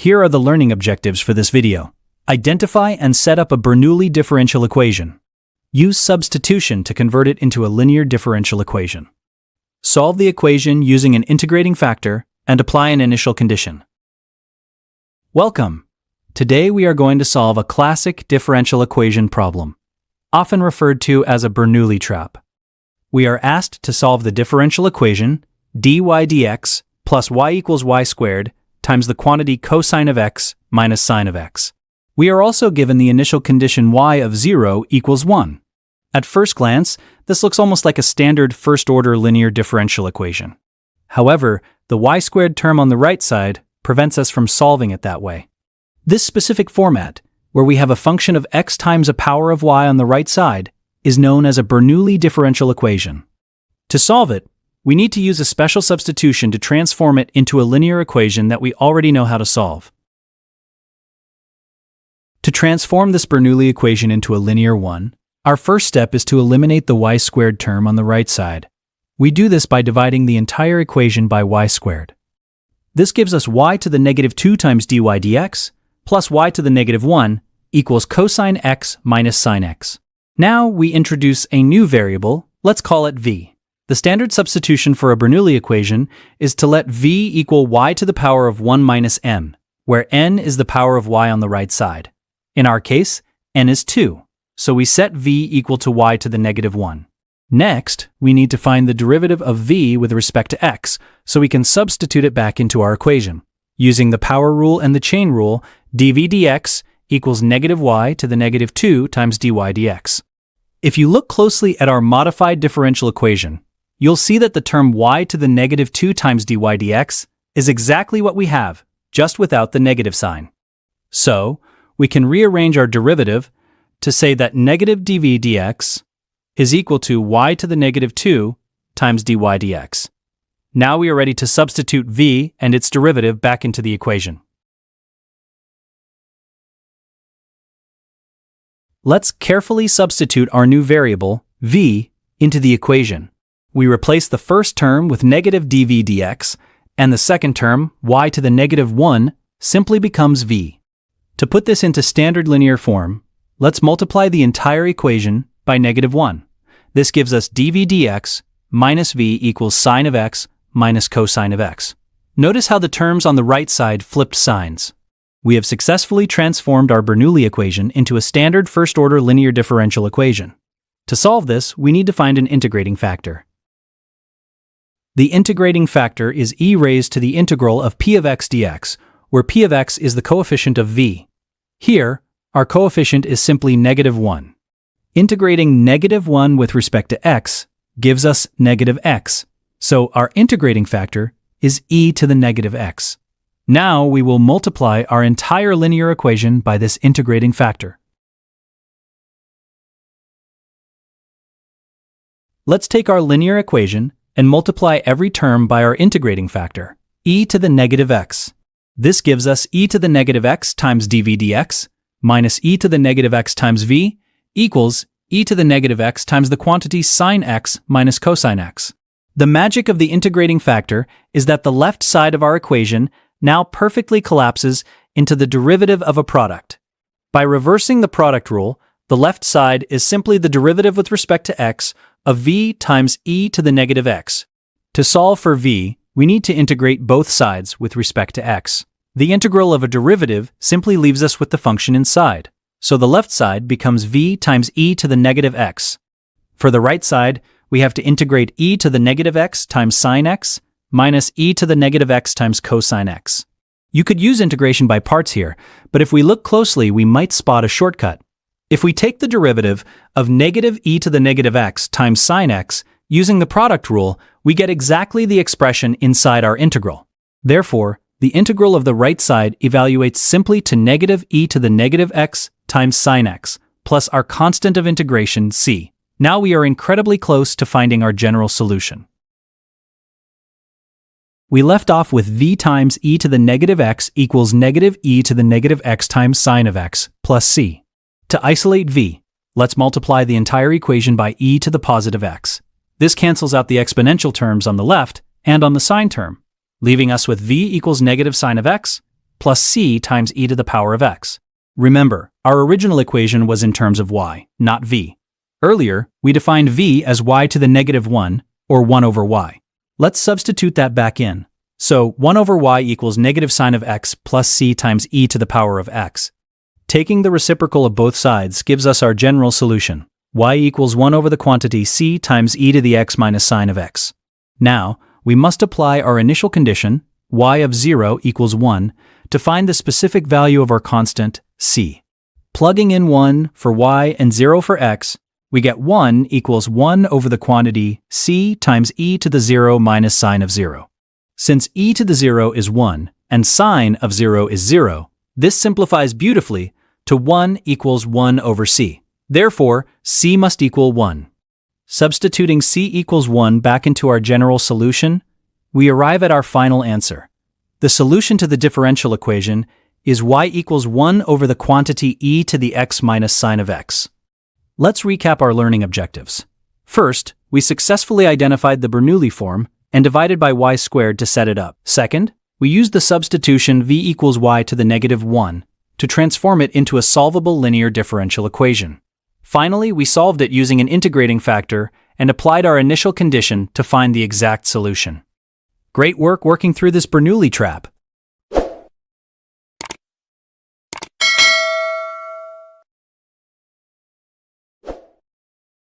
Here are the learning objectives for this video. Identify and set up a Bernoulli differential equation. Use substitution to convert it into a linear differential equation. Solve the equation using an integrating factor and apply an initial condition. Welcome! Today we are going to solve a classic differential equation problem, often referred to as a Bernoulli trap. We are asked to solve the differential equation dy dx plus y equals y squared times the quantity cosine of x minus sine of x. We are also given the initial condition y of 0 equals 1. At first glance, this looks almost like a standard first-order linear differential equation. However, the y squared term on the right side prevents us from solving it that way. This specific format, where we have a function of x times a power of y on the right side, is known as a Bernoulli differential equation. To solve it, we need to use a special substitution to transform it into a linear equation that we already know how to solve. To transform this Bernoulli equation into a linear one, our first step is to eliminate the y squared term on the right side. We do this by dividing the entire equation by y squared. This gives us y to the negative 2 times dy dx plus y to the negative 1 equals cosine x minus sine x. Now we introduce a new variable, let's call it v. The standard substitution for a Bernoulli equation is to let v equal y to the power of 1 minus m, where n is the power of y on the right side. In our case, n is 2, so we set v equal to y to the negative 1. Next, we need to find the derivative of v with respect to x, so we can substitute it back into our equation. Using the power rule and the chain rule, dv dx equals negative y to the negative 2 times dy dx. If you look closely at our modified differential equation, you'll see that the term y to the negative 2 times dy dx is exactly what we have, just without the negative sign. So, we can rearrange our derivative to say that negative dv dx is equal to y to the negative 2 times dy dx. Now we are ready to substitute v and its derivative back into the equation. Let's carefully substitute our new variable, v, into the equation. We replace the first term with negative dv dx, and the second term, y to the negative 1, simply becomes v. To put this into standard linear form, let's multiply the entire equation by negative 1. This gives us dv dx minus v equals sine of x minus cosine of x. Notice how the terms on the right side flipped signs. We have successfully transformed our Bernoulli equation into a standard first-order linear differential equation. To solve this, we need to find an integrating factor. The integrating factor is e raised to the integral of p of x dx, where p of x is the coefficient of v. Here, our coefficient is simply negative 1. Integrating negative 1 with respect to x gives us negative x, so our integrating factor is e to the negative x. Now we will multiply our entire linear equation by this integrating factor. Let's take our linear equation and multiply every term by our integrating factor, e to the negative x. This gives us e to the negative x times dv dx minus e to the negative x times v equals e to the negative x times the quantity sine x minus cosine x. The magic of the integrating factor is that the left side of our equation now perfectly collapses into the derivative of a product. By reversing the product rule, the left side is simply the derivative with respect to x of v times e to the negative x. To solve for v, we need to integrate both sides with respect to x. The integral of a derivative simply leaves us with the function inside, so the left side becomes v times e to the negative x. For the right side, we have to integrate e to the negative x times sine x minus e to the negative x times cosine x. You could use integration by parts here, but if we look closely, we might spot a shortcut. If we take the derivative of negative e to the negative x times sine x using the product rule, we get exactly the expression inside our integral. Therefore, the integral of the right side evaluates simply to negative e to the negative x times sine x plus our constant of integration c. Now we are incredibly close to finding our general solution. We left off with v times e to the negative x equals negative e to the negative x times sine of x plus c. To isolate v, let's multiply the entire equation by e to the positive x. This cancels out the exponential terms on the left and on the sine term, leaving us with v equals negative sine of x plus c times e to the power of x. Remember, our original equation was in terms of y, not v. Earlier, we defined v as y to the negative 1, or 1 over y. Let's substitute that back in. So 1 over y equals negative sine of x plus c times e to the power of x. Taking the reciprocal of both sides gives us our general solution. Y equals 1 over the quantity c times e to the x minus sine of x. Now, we must apply our initial condition, y of 0 equals 1, to find the specific value of our constant, c. Plugging in 1 for y and 0 for x, we get 1 equals 1 over the quantity c times e to the 0 minus sine of 0. Since e to the 0 is 1 and sine of 0 is 0, this simplifies beautifully to 1 equals 1 over c. Therefore, c must equal 1. Substituting c equals 1 back into our general solution, we arrive at our final answer. The solution to the differential equation is y equals 1 over the quantity e to the x minus sine of x. Let's recap our learning objectives. First, we successfully identified the Bernoulli form and divided by y squared to set it up. Second, we used the substitution v equals y to the negative 1 to transform it into a solvable linear differential equation. Finally, we solved it using an integrating factor and applied our initial condition to find the exact solution. Great work working through this Bernoulli trap.